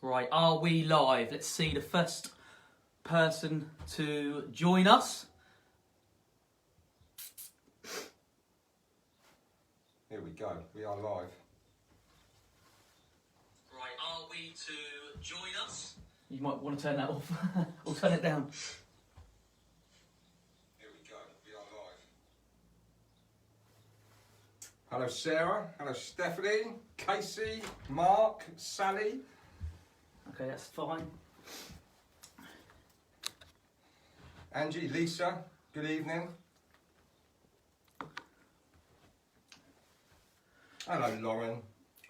Right, are we live? Let's see the first person to join us. Here we go, we are live. Right, are we to join us? You might want to turn that off or turn it down. Here we go, we are live. Hello Sarah, hello Stephanie, Casey, Mark, Sally. Okay, that's fine. Angie, Lisa, good evening. Hello Lauren.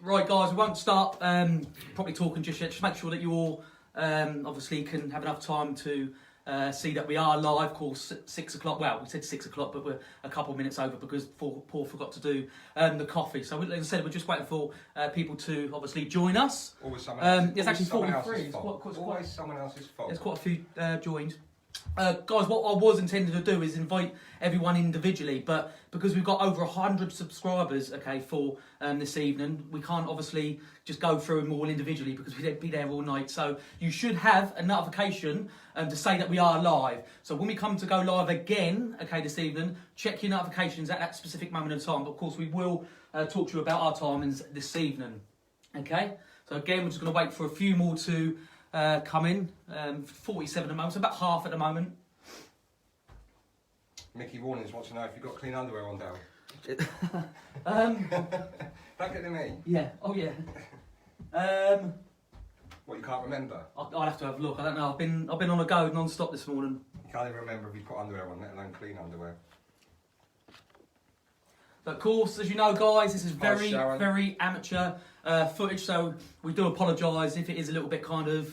Right guys, we won't start properly talking just yet. Just make sure that you all obviously can have enough time to see that we are live. Of course, 6 o'clock. Well, we said 6 o'clock, but we're a couple of minutes over because Paul forgot to do the coffee. So, like I said, we're just waiting for people to obviously join us. Always someone else. There's actually 43. It's always someone else's fault. There's quite a few joined. Guys, what I was intending to do is invite everyone individually, but because we've got over 100 subscribers, okay, for this evening, we can't obviously just go through them all individually because we'd be there all night. So you should have a notification to say that we are live. So when we come to go live again, okay, this evening, check your notifications at that specific moment in time. But of course, we will talk to you about our timings this evening, okay? So again, we're just going to wait for a few more to come in. 47 at the moment, so about half at the moment. Mickey Warnings wants to know if you've got clean underwear on, Dale. Don't get to me. Yeah, oh yeah. What, you can't remember? I'll have to have a look. I don't know. I've been on a go non-stop this morning. You can't even remember if you put underwear on, let alone clean underwear. But of course, as you know, guys, this is very, Hi, very amateur footage. So we do apologise if it is a little bit kind of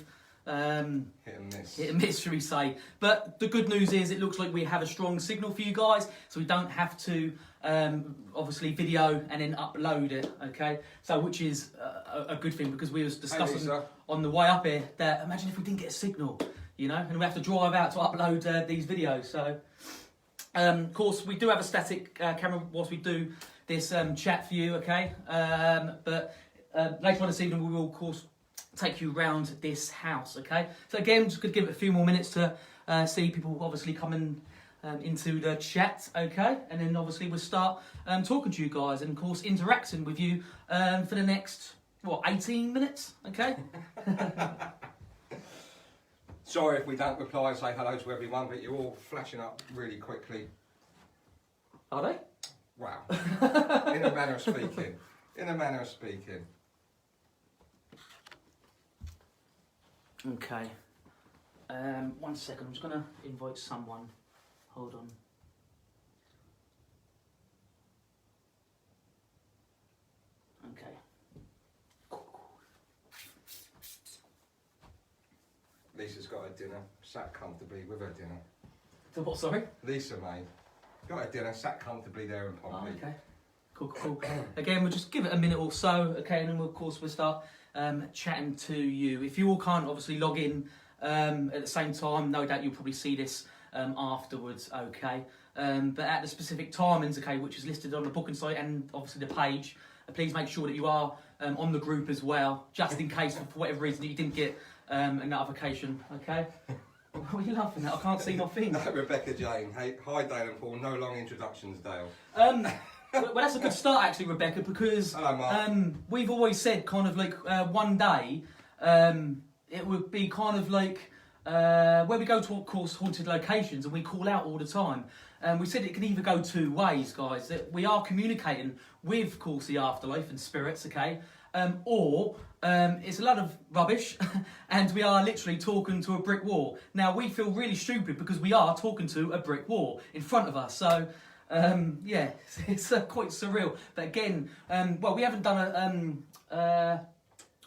hit and miss. Hit and miss, should we say? But the good news is, it looks like we have a strong signal for you guys, so we don't have to obviously video and then upload it. Okay, so which is a good thing, because we was discussing on the way up here that imagine if we didn't get a signal, you know, and we have to drive out to upload these videos. So. Of course, we do have a static camera whilst we do this chat for you, okay? But later on this evening, we will, of course, take you around this house, okay? So again, just going to give it a few more minutes to see people obviously coming into the chat, okay? And then obviously we'll start talking to you guys and, of course, interacting with you for the next, 18 minutes, okay? Sorry if we don't reply and say hello to everyone, but you're all flashing up really quickly. Are they? Wow. In a manner of speaking. In a manner of speaking. Okay. 1 second, I'm just going to invite someone. Hold on. Okay. Lisa's got her dinner, sat comfortably with her dinner. So what, sorry? Lisa, mate. Got her dinner, sat comfortably there in Pompey. Oh, okay. Cool. Again, we'll just give it a minute or so, okay, and then we'll, of course, we'll start chatting to you. If you all can't obviously log in at the same time, no doubt you'll probably see this afterwards, okay? But at the specific timings, okay, which is listed on the booking site and obviously the page, please make sure that you are on the group as well, just in case for whatever reason that you didn't get a notification, okay? What are you laughing at? I can't see my thing. No, Rebecca Jane. Hey, hi Dale and Paul. No long introductions, Dale. Well, that's a good start actually, Rebecca, because Hello, Mark. we've always said kind of like one day it would be kind of like where we go to, of course, haunted locations and we call out all the time. We said it can either go two ways, guys. That we are communicating with, of course, the afterlife and spirits, okay? Or it's a lot of rubbish and we are literally talking to a brick wall. Now, we feel really stupid because we are talking to a brick wall in front of us. So, yeah, it's quite surreal. But again, well, we haven't done an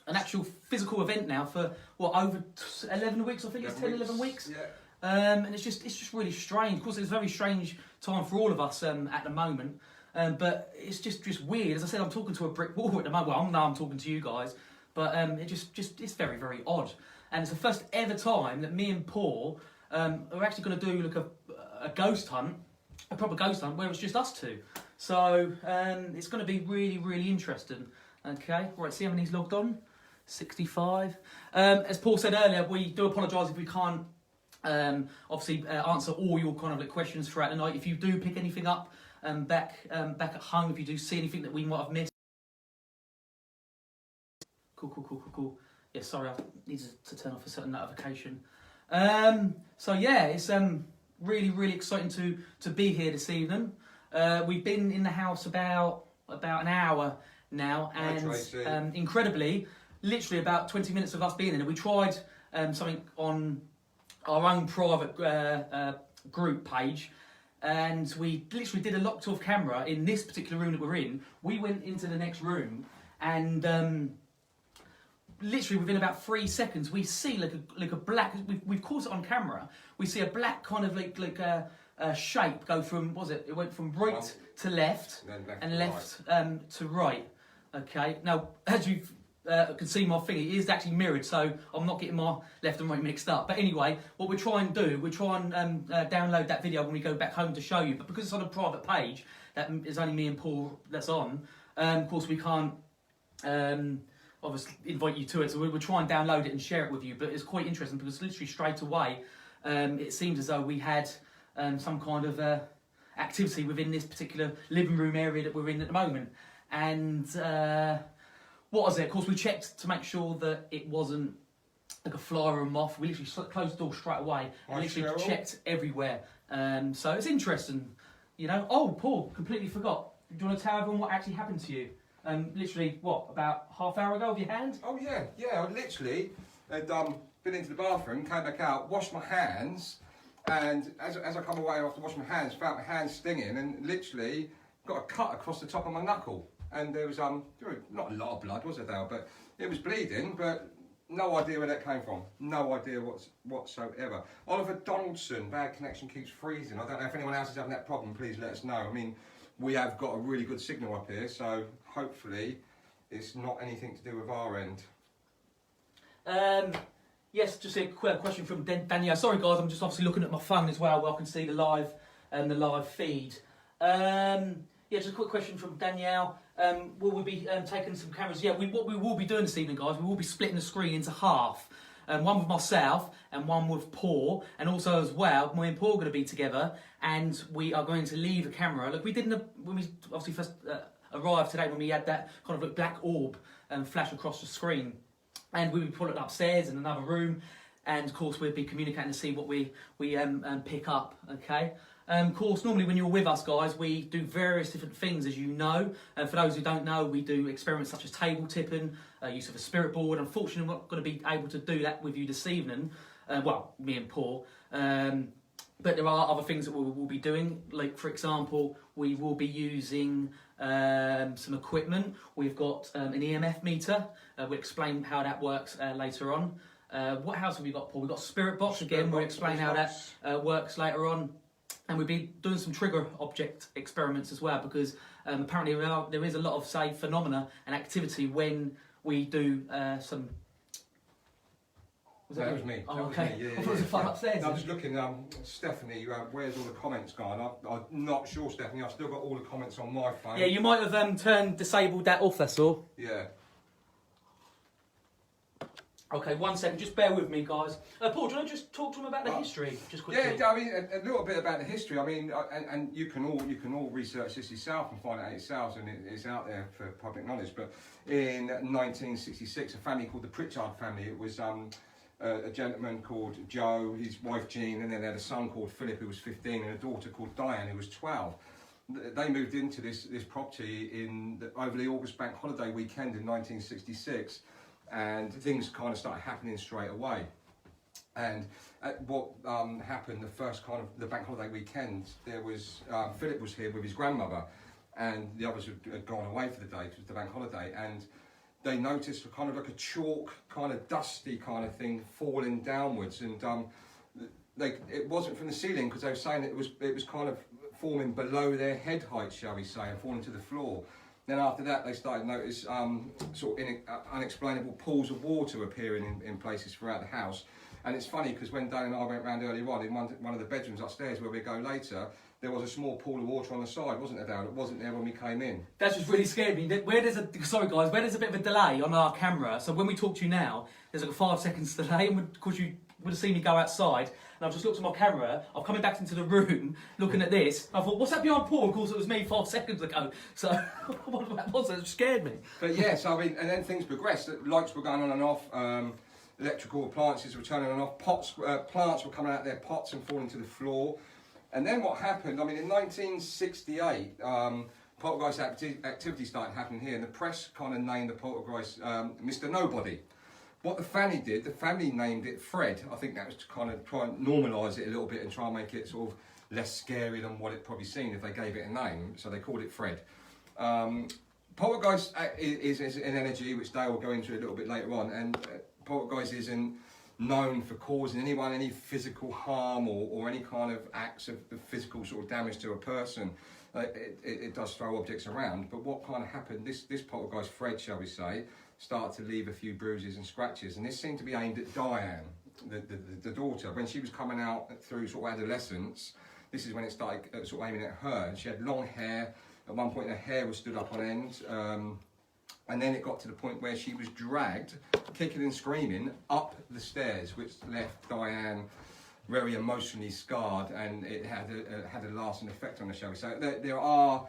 actual physical event now for, over 11 weeks, I think it's 10, 11 weeks. Yeah. And it's just really strange. Of course, it's a very strange time for all of us at the moment. But it's just weird. As I said, I'm talking to a brick wall at the moment. Well, I'm talking to you guys, but it's very, very odd. And it's the first ever time that me and Paul are actually going to do like a ghost hunt, a proper ghost hunt, where it's just us two. So it's going to be really, really interesting. Okay, right. See how many's logged on. 65. As Paul said earlier, we do apologise if we can't obviously answer all your kind of like questions throughout the night. If you do pick anything up back at home, if you do see anything that we might have missed. Cool. Yeah, sorry, I needed to turn off a certain notification. So yeah, it's really exciting to be here this evening. We've been in the house about an hour now, and incredibly, literally about 20 minutes of us being in it. We tried something on our own private group page, and we literally did a locked off camera in this particular room that we're in. We went into the next room, and literally within about 3 seconds, we see like a black. We've caught it on camera. We see a black kind of like a shape go from, what was it? It went from right to left, and left to right. Okay. Now, as you can see, my thing, it is actually mirrored, so I'm not getting my left and right mixed up. But anyway, what we try and do, we try and download that video when we go back home to show you. But because it's on a private page, that is only me and Paul that's on. Of course, we can't. Obviously invite you to it, so we'll try and download it and share it with you. But it's quite interesting because literally straight away it seemed as though we had some kind of activity within this particular living room area that we're in at the moment. And what was it? Of course, we checked to make sure that it wasn't like a fly or a moth. We literally closed the door straight away and literally checked everywhere. So it's interesting, you know. Oh, Paul, completely forgot. Do you want to tell everyone what actually happened to you? Literally, what, about half hour ago with your hand? Oh yeah. I literally had been into the bathroom, came back out, washed my hands, and as I come away after washing my hands, felt my hands stinging, and literally got a cut across the top of my knuckle. And there was not a lot of blood, was it, Dale? But it was bleeding, but no idea where that came from. No idea whatsoever. Oliver Donaldson, bad connection keeps freezing. I don't know if anyone else is having that problem. Please let us know. I mean, we have got a really good signal up here, so hopefully it's not anything to do with our end. Yes, just a quick question from Danielle. Sorry guys, I'm just obviously looking at my phone as well where I can see the live feed. Yeah, just a quick question from Danielle. Will we be taking some cameras? Yeah, what we will be doing this evening, guys, we will be splitting the screen into half. One with myself and one with Paul, and also as well, me and Paul are going to be together, and we are going to leave a camera. Look, we did when we obviously first arrived today, when we had that kind of like black orb flash across the screen, and we would put it upstairs in another room, and of course we'd be communicating to see what we pick up. Okay. Of course, normally when you're with us, guys, we do various different things, as you know. For those who don't know, we do experiments such as table tipping, use of a spirit board. Unfortunately, we're not going to be able to do that with you this evening. Well, me and Paul. But there are other things that we'll be doing. Like, for example, we will be using some equipment. We've got an EMF meter. We'll explain how that works later on. What else have we got, Paul? We've got Spirit Box. Again, we'll explain how that works later on. And we'll be doing some trigger object experiments as well, because apparently there is a lot of, say, phenomena and activity when we do some... That was me. Oh, okay. Was me. I thought it was a fun upstairs. I was looking, Stephanie, where's all the comments gone? I'm not sure, Stephanie. I've still got all the comments on my phone. Yeah, you might have disabled that off, that's all. Yeah. Okay, 1 second, just bear with me, guys. Paul, do you want to just talk to him about the history, just quickly? Yeah, I mean, a little bit about the history. I mean, and you can all research this yourself and find it out yourselves, and it's out there for public knowledge. But in 1966, a family called the Pritchard family. It was a gentleman called Joe, his wife Jean, and then they had a son called Philip who was 15, and a daughter called Diane who was 12. They moved into this property over the August bank holiday weekend in 1966. And things kind of started happening straight away. And what happened, the bank holiday weekend, there was Philip was here with his grandmother, and the others had gone away for the day. It was the bank holiday, and they noticed kind of like a chalk, kind of dusty kind of thing falling downwards, and it wasn't from the ceiling, because they were saying it was kind of forming below their head height, shall we say, and falling to the floor. Then after that, they started to notice sort of unexplainable pools of water appearing in places throughout the house. And it's funny because when Dan and I went round earlier on in one of the bedrooms upstairs where we go later, there was a small pool of water on the side, wasn't there, Dale? It wasn't there when we came in. That's just really scared me. Where there's sorry guys, where there's a bit of a delay on our camera, so when we talk to you now, there's like a 5 seconds delay, and of course you would have seen me go outside, and I've just looked at my camera, I'm coming back into the room, looking at this, I thought, what's that behind Paul? Of course it was me 5 seconds ago, so what that was, it scared me. But yeah, so I mean, and then things progressed, lights were going on and off, electrical appliances were turning on and off, plants were coming out of their pots and falling to the floor. And then what happened, I mean, in 1968, poltergeist activity started happening here, and the press kind of named the poltergeist Mr. Nobody. What the family did, the family named it Fred. I think that was to kind of try and normalise it a little bit and try and make it sort of less scary than what it probably seemed if they gave it a name, so they called it Fred. Poltergeist is an energy which Dale will go into a little bit later on, and poltergeist isn't known for causing anyone any physical harm or any kind of acts of physical sort of damage to a person. It does throw objects around, but what kind of happened, this poltergeist Fred, shall we say, started to leave a few bruises and scratches, and this seemed to be aimed at Diane, the daughter. When she was coming out through sort of adolescence, this is when it started sort of aiming at her, and she had long hair. At one point her hair was stood up on end, and then it got to the point where she was dragged, kicking and screaming, up the stairs, which left Diane very emotionally scarred, and it had a lasting effect on her, shall we say. There are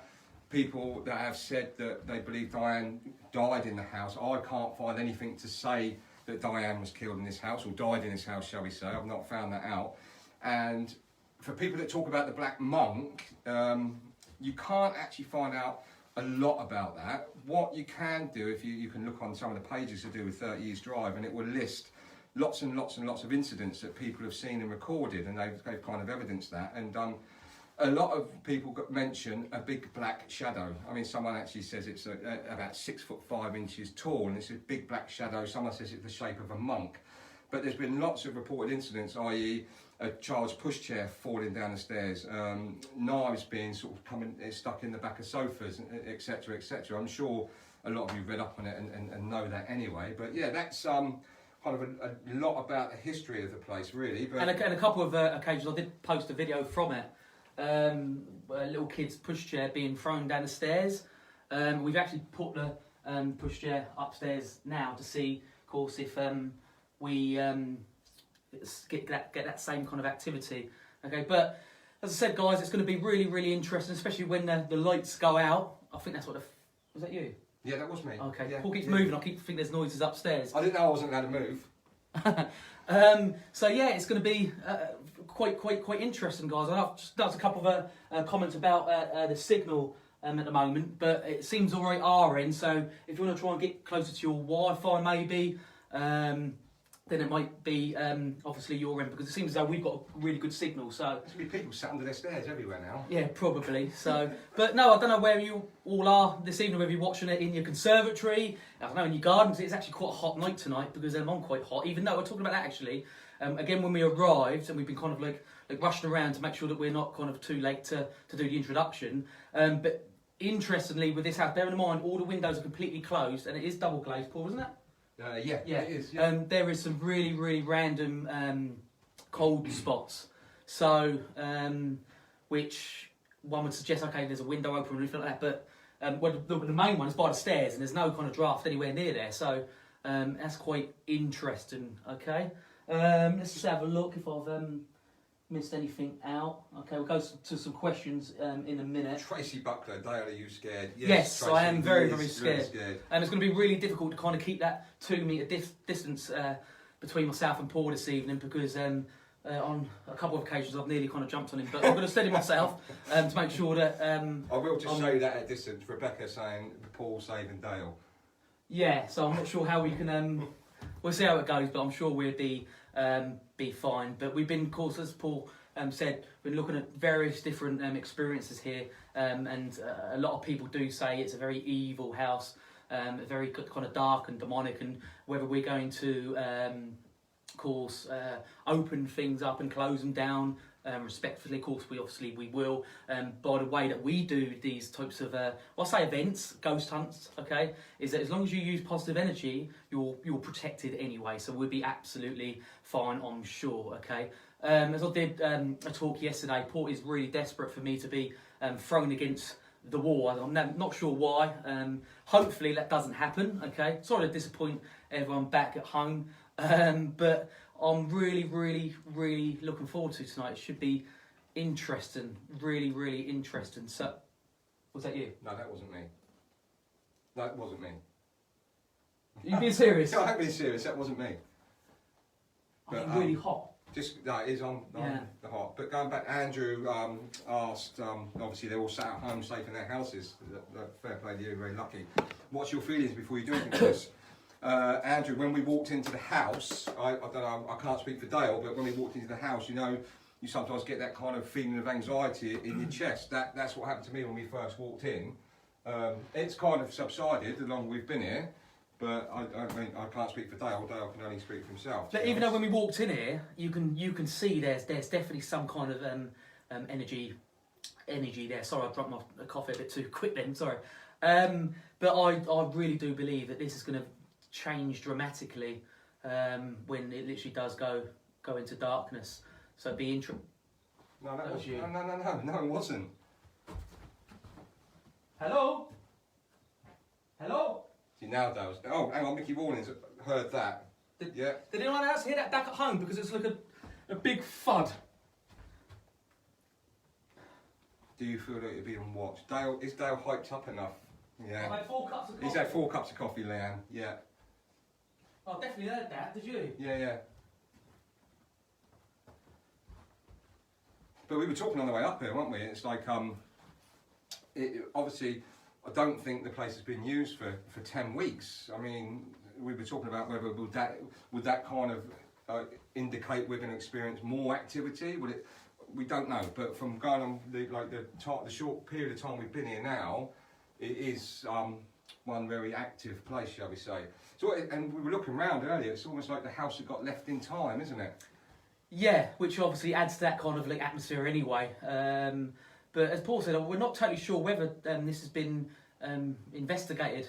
people that have said that they believe Diane died in the house. I can't find anything to say that Diane was killed in this house, or died in this house, shall we say. I've not found that out. And for people that talk about the black monk, you can't actually find out a lot about that. What you can do, if you can look on some of the pages to do with 30 Years Drive, and it will list lots and lots and lots of incidents that people have seen and recorded, and they've kind of evidenced that. And a lot of people mention a big black shadow. I mean, someone actually says it's about 6'5" tall, and it's a big black shadow. Someone says it's the shape of a monk. But there's been lots of reported incidents, i.e. a child's pushchair falling down the stairs, knives being sort of stuck in the back of sofas, etc., etc. I'm sure a lot of you read up on it and know that anyway. But yeah, that's kind of a lot about the history of the place, really. But And a couple of occasions I did post a video from it. A little kid's pushchair being thrown down the stairs. We've actually put the pushchair upstairs now to see, of course, if we get that same kind of activity. Okay, but as I said, guys, it's going to be really, really interesting, especially when the lights go out. I think that's what was that you? yeah, that was me. Okay, yeah, Paul keeps yeah. moving. I keep thinking there's noises upstairs. I didn't know I wasn't allowed to move. So yeah, it's going to be quite interesting, guys. I've just done a couple of comments about the signal at the moment, but it seems all right our end. So if you want to try and get closer to your Wi-Fi, maybe, then it might be obviously your end, because it seems as though we've got a really good signal. So There's going to be people sat under their stairs everywhere now. yeah, probably. So, but no, I don't know where you all are this evening. Whether you're watching it in your conservatory, I don't know, in your garden. It's actually quite a hot night tonight, because I'm quite hot. Even though we're talking about that actually, again, when we arrived and we've been kind of like rushing around to make sure that we're not kind of too late to do the introduction. But interestingly, with this house, bear in mind all the windows are completely closed, and it is double glazed, Paul, isn't it? Yeah, Yeah, it is. Yeah. there is some really, really random cold spots. So, which one would suggest, okay, there's a window open or anything like that. But well, the main one is by the stairs, and there's no kind of draft anywhere near there. So that's quite interesting. Okay, let's just have a look if I've missed anything out. Okay, we'll go to some questions in a minute. Tracy Buckler, Dale, are you scared? Yes, Tracy, I am very, yes, very scared. And it's going to be really difficult to kind of keep that 2 metre distance between myself and Paul this evening, because on a couple of occasions I've nearly kind of jumped on him. But I'm going to steady myself to make sure that... I will just show you that at distance. Rebecca saying Paul saving Dale. Yeah, so I'm not sure how we can... we'll see how it goes, but I'm sure we'll be fine. But we've been, of course, as Paul said, been looking at various different experiences here, and a lot of people do say it's a very evil house, very kind of dark and demonic, and whether we're going to, of course, open things up and close them down respectfully. Of course, we will. By the way that we do these types of, I say events, ghost hunts, okay, is that as long as you use positive energy, you're protected anyway. So we'll be absolutely fine, I'm sure. Okay. as I did a talk yesterday, Port is really desperate for me to be thrown against the wall. I'm not sure why. Hopefully that doesn't happen. Okay, sorry to disappoint everyone back at home, but I'm really looking forward to tonight. It should be interesting, really interesting. So, was that you? No, that wasn't me. That wasn't me. You being serious? No, I'm being serious. That wasn't me. But, really hot. Just that is on the hot. But going back, Andrew asked. Obviously, they're all sat at home, safe in their houses. Fair play to you, very lucky. What's your feelings before you do anything with this? Andrew, when we walked into the house, I don't know. I can't speak for Dale, but when we walked into the house, you know, you sometimes get that kind of feeling of anxiety in your chest. That's what happened to me when we first walked in. It's kind of subsided the longer we've been here. But I mean, I can't speak for Dale. Dale can only speak for himself. But even though when we walked in here, you can see there's definitely some kind of energy there. Sorry, I dropped my coffee a bit too quick then. Sorry. But I really do believe that this is going to change dramatically when it literally does go into darkness. So be interesting. No, that was you. No, it wasn't. Hello. Hello. See, now Dale's. Oh, hang on, Mickey Rawlings heard that. Did anyone else hear that back at home? Because it's like a big thud. Do you feel that you're being watched? Is Dale hyped up enough? Yeah. I've had 4 cups of coffee. He's had 4 cups of coffee, Leanne. Yeah. I definitely heard that. Did you? Yeah. But we were talking on the way up here, weren't we? It's like, obviously, I don't think the place has been used for 10 weeks. I mean, we were talking about whether would that kind of indicate we're going to experience more activity? Would it? We don't know. But from going on the short period of time we've been here now, it is one very active place, shall we say? So, and we were looking around earlier. It's almost like the house had got left in time, isn't it? Yeah, which obviously adds to that kind of like atmosphere anyway. But as Paul said, we're not totally sure whether this has been investigated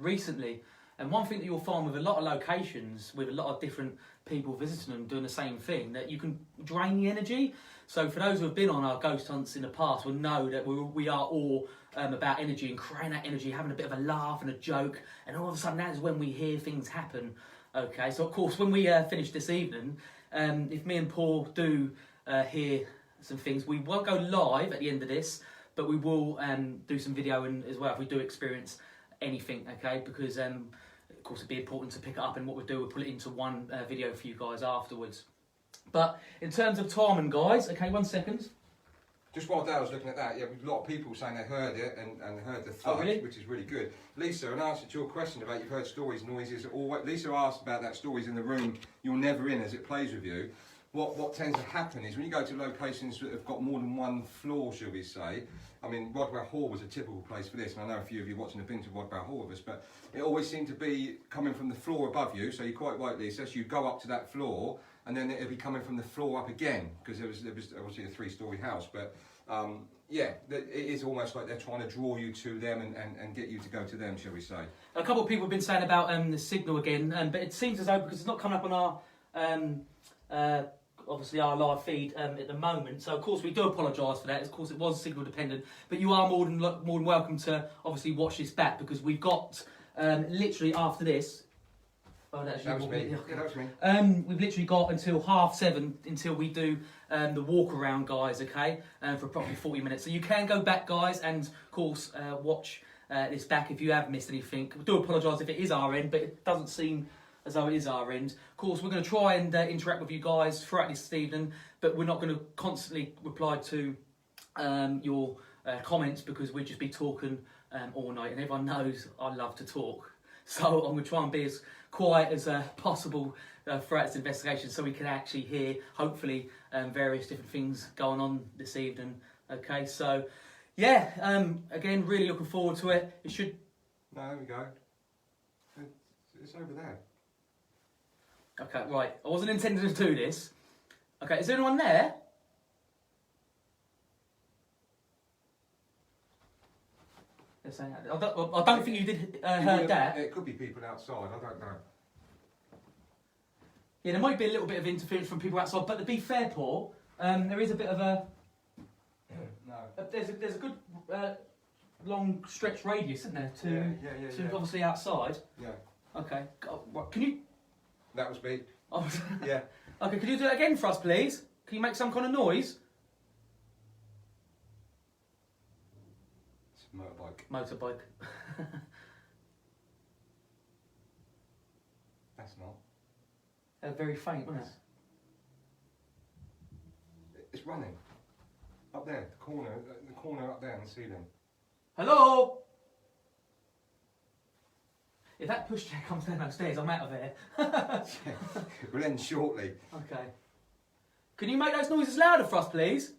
recently. And one thing that you'll find with a lot of locations, with a lot of different people visiting them doing the same thing, that you can drain the energy. So for those who have been on our ghost hunts in the past will know that we are all about energy and creating that energy, having a bit of a laugh and a joke. And all of a sudden that is when we hear things happen. Okay, so of course when we finish this evening, if me and Paul do hear some things, we won't go live at the end of this, but we will do some video as well if we do experience anything, okay? Because of course it'd be important to pick it up, and what we'll do, we'll put it into one video for you guys afterwards. But in terms of timing, guys, okay, 1 second. Just while Dale was looking at that, yeah, a lot of people saying they heard it and heard the thud, really? Which is really good. Lisa, in answer to your question about you've heard stories, noises, Lisa asked about that stories in the room you're never in as it plays with you. What tends to happen is when you go to locations that have got more than one floor, shall we say, I mean, Rodwell Hall was a typical place for this, and I know a few of you watching have been to Rodwell Hall with us, but it always seemed to be coming from the floor above you, so you're quite right, Lisa, so you go up to that floor, and then it'll be coming from the floor up again, because there was obviously a 3-storey house, but yeah, it is almost like they're trying to draw you to them and get you to go to them, shall we say. A couple of people have been saying about the signal again, but it seems as though, because it's not coming up on our obviously our live feed at the moment, so of course we do apologise for that. Of course it was signal dependent, but you are more than welcome to obviously watch this back, because we've got literally after this. Oh, that was me. Yeah, that was me. We've literally got until 7:30 until we do the walk around, guys. Okay, for approximately 40 minutes. So you can go back, guys, and of course watch this back if you have missed anything. We do apologise if it is our end, but it doesn't seem as though it is our end. Of course, we're going to try and interact with you guys throughout this evening, but we're not going to constantly reply to your comments, because we'll just be talking all night, and everyone knows I love to talk. So I'm going to try and be as quiet as possible throughout this investigation, so we can actually hear, hopefully, various different things going on this evening. Okay, so yeah, again, really looking forward to it. It should... No, there we go. It's over there. Okay, right. I wasn't intending to do this. Okay, is there anyone there? I don't think you did heard that. It could be people outside, I don't know. Yeah, there might be a little bit of interference from people outside, but to be fair, Paul, there is a bit of a... No. There's a good long stretch radius, isn't there, to Yeah. obviously outside. Yeah. Okay. What, can you... That was me. Oh, Yeah. okay, can you do that again for us, please? Can you make some kind of noise? It's a motorbike. Motorbike. That's not. Very faint, wasn't it? It's running. Up there, the corner up there on the ceiling. Hello? If that pushchair comes down those stairs, I'm out of here. We'll end shortly. Okay. Can you make those noises louder for us, please?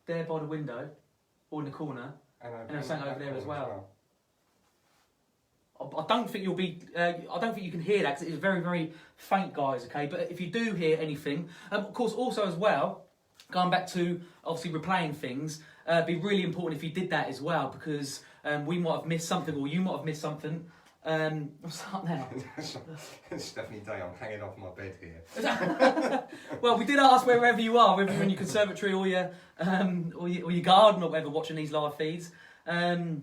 There by the window, or in the corner, and there's something over there as well. I don't think you'll be. I don't think you can hear that because it's very, very faint, guys. Okay, but if you do hear anything, of course, also as well, going back to obviously replaying things, it'd be really important if you did that as well because we might have missed something, or you might have missed something. What's up now? Stephanie Day, I'm hanging off my bed here. Well, we did ask wherever you are, whether you're in your conservatory or your garden or whatever, watching these live feeds. You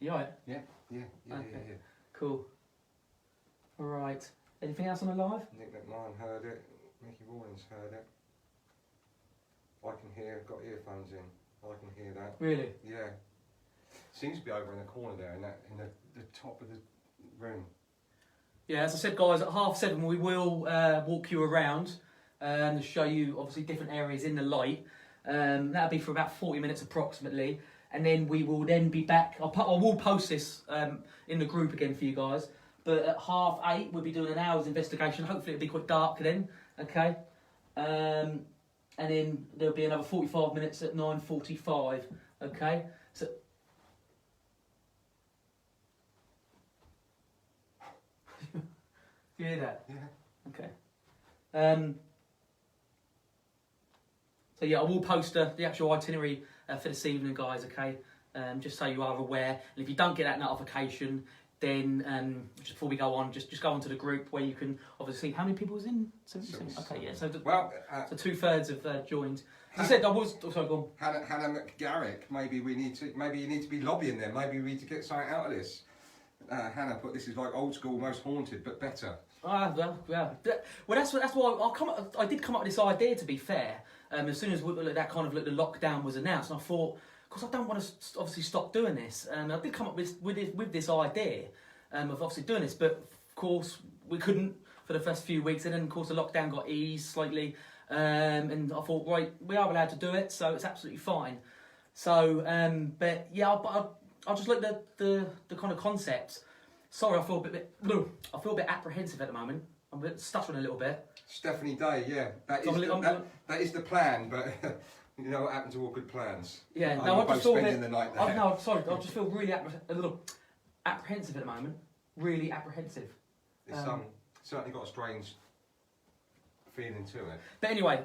alright? Yeah. Okay. Cool. All right. Anything else on the live? Nick McMahon heard it. Mickey Rawlins heard it. I can hear. Got earphones in. I can hear that. Really? Yeah. Seems to be over in the corner there, in the top of the room. Yeah, as I said, guys, at 7:30 we will walk you around and show you obviously different areas in the light. That'll be for about 40 minutes approximately, and then we will then be back. I will post this in the group again for you guys. But at 8:30 we'll be doing an hour's investigation. Hopefully it'll be quite dark then. Okay. And then there'll be another 45 minutes at 9:45. Okay. So. You hear that? Yeah. Okay. So yeah, I will post the actual itinerary for this evening, guys. Okay. Just so you are aware, and if you don't get that notification, then just before we go on, just go onto the group where you can obviously see how many people was in. 77? Okay, yeah. So so 2/3 have joined. As I said, I was. Oh, sorry, go on. Hannah McGarrick. Maybe you need to be lobbying there. Maybe we need to get something out of this. Hannah put this is like old school, most haunted, but better. Well, that's why I did come up with this idea. To be fair, as soon as that kind of the lockdown was announced, and I thought, because I don't want to obviously stop doing this, and I did come up with this idea of obviously doing this, but of course we couldn't for the first few weeks, and then of course the lockdown got eased slightly, and I thought, right, we are allowed to do it, so it's absolutely fine. So, but yeah, I just looked at the kind of concepts. Sorry, I feel a bit apprehensive at the moment. I'm a bit stuttering a little bit. Stephanie Day, yeah, that is the plan, but you know what happened to all good plans. Yeah, no, I just feel the night there. No, sorry, I just feel really a little apprehensive at the moment. Really apprehensive. It's certainly got a strange feeling to it. But anyway,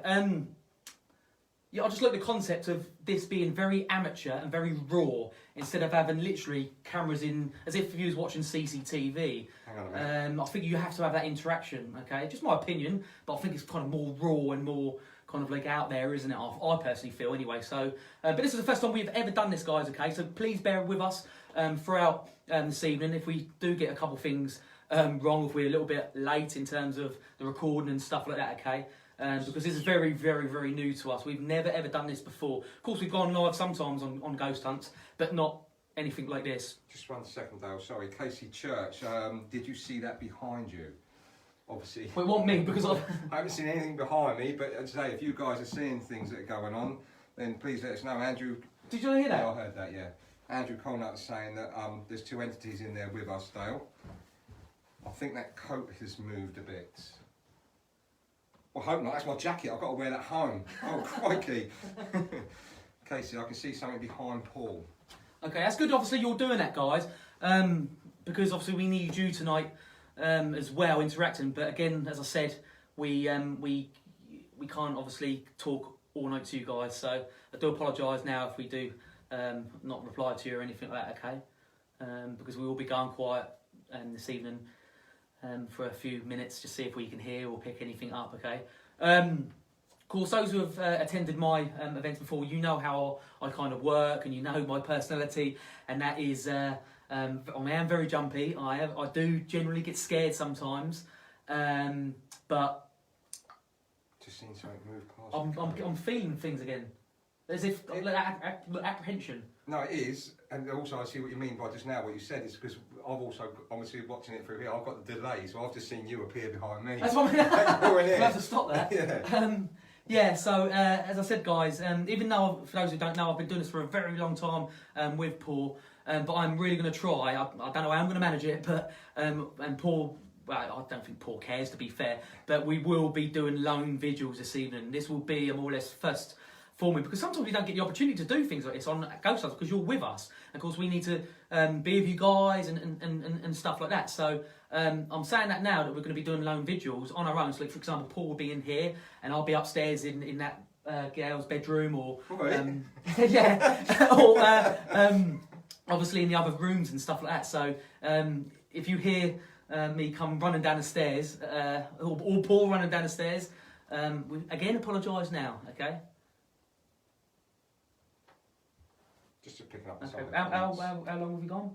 yeah, I just like the concept of this being very amateur and very raw, instead of having literally cameras in, as if you was watching CCTV. Hang on a minute. I think you have to have that interaction, okay? Just my opinion, but I think it's kind of more raw and more kind of like out there, isn't it? I personally feel anyway. So, but this is the first time we've ever done this, guys, okay? So please bear with us throughout this evening. If we do get a couple of things wrong, if we're a little bit late in terms of the recording and stuff like that, okay? Because this is very, very, very new to us. We've never ever done this before. Of course, we've gone live sometimes on ghost hunts, but not anything like this. Just 1 second, Dale. Sorry, Casey Church. Did you see that behind you? Obviously. Well, it wasn't me because I haven't seen anything behind me. But as I say, if you guys are seeing things that are going on, then please let us know. Andrew. Did you hear that? Yeah, I heard that. Yeah. Andrew Colnut saying that there's 2 entities in there with us, Dale. I think that coat has moved a bit. Well, I hope not. That's my jacket. I've got to wear that home. Oh, crikey. Casey, I can see something behind Paul. Okay, that's good. Obviously, you're doing that, guys, because obviously we need you tonight as well, interacting. But again, as I said, we can't obviously talk all night to you guys. So I do apologise now if we do not replied to you or anything like that, okay? Because we will be going quiet this evening for a few minutes to see if we can hear or pick anything up, okay? Of course, those who have attended my events before, you know how I kind of work, and you know my personality, and that is, I am very jumpy. I do generally get scared sometimes, but just seeing something move past. I'm feeling things again, as if apprehension. No, it is, and also I see what you mean by just now. What you said is because I've also obviously watching it through here. I've got the delay, so I've just seen you appear behind me. That's what I have to stop that. Yeah. Yeah, so as I said, guys, even though, for those who don't know, I've been doing this for a very long time with Paul, but I'm really going to try. I don't know how I'm going to manage it, but and Paul, well, I don't think Paul cares, to be fair, but we will be doing lone vigils this evening. This will be a more or less first for me, because sometimes we don't get the opportunity to do things like this on Ghost Hunters because you're with us. Of course, we need to be with you guys and stuff like that. So I'm saying that now that we're going to be doing lone vigils on our own. So, like, for example, Paul will be in here and I'll be upstairs in that girl's bedroom, or yeah, or obviously in the other rooms and stuff like that. So if you hear me come running down the stairs, or Paul running down the stairs, we again apologise now, okay? Just picking up. Okay. How long have we gone?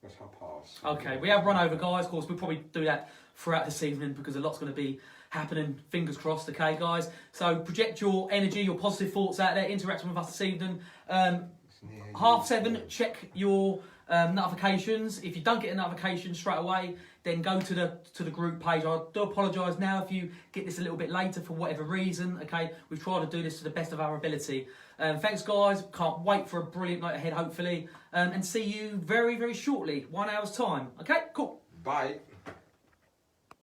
What's half past? Okay, we have run over, guys. Of course, we'll probably do that throughout this evening because a lot's going to be happening. Fingers crossed, okay, guys? So project your energy, your positive thoughts out there, interacting with us this evening. 7:30, check your notifications. If you don't get a notification straight away, then go to the group page. I do apologise now if you get this a little bit later for whatever reason, okay? We've tried to do this to the best of our ability. Thanks, guys. Can't wait for a brilliant night ahead, hopefully. And see you very, very shortly. 1 hour's time. Okay, cool. Bye.